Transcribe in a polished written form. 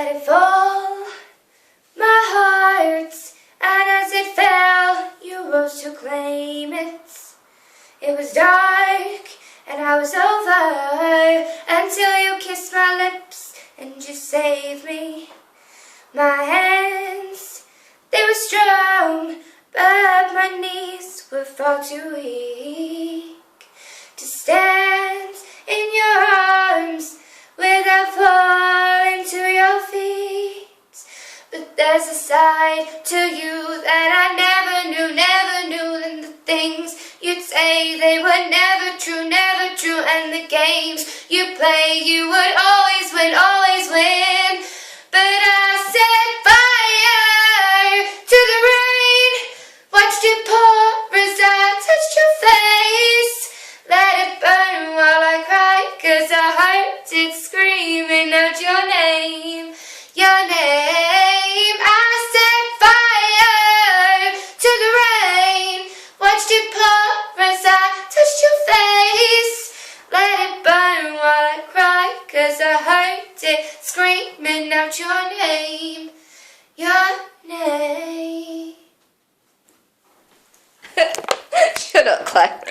let it fall, my heart, and as it fell, you rose to claim it. It was dark, and I was over, until you kissed my lips, and you saved me. My hands, they were strong, but my knees were far too weak to stand in your arms without falling to your feet. But there's a side to you that I never knew. And the things you'd say, they were never true. And the games you play, you would always win. But I set fire to the rain, watched it pour as I touched your face. Let it burn while I cried, 'cause I heard it screaming out your name. Your name. I set fire to the rain, watched it pour as I touched your face. Let it burn while I cried, 'cause I heard it screaming out your name. Your name. Shut up, Claire.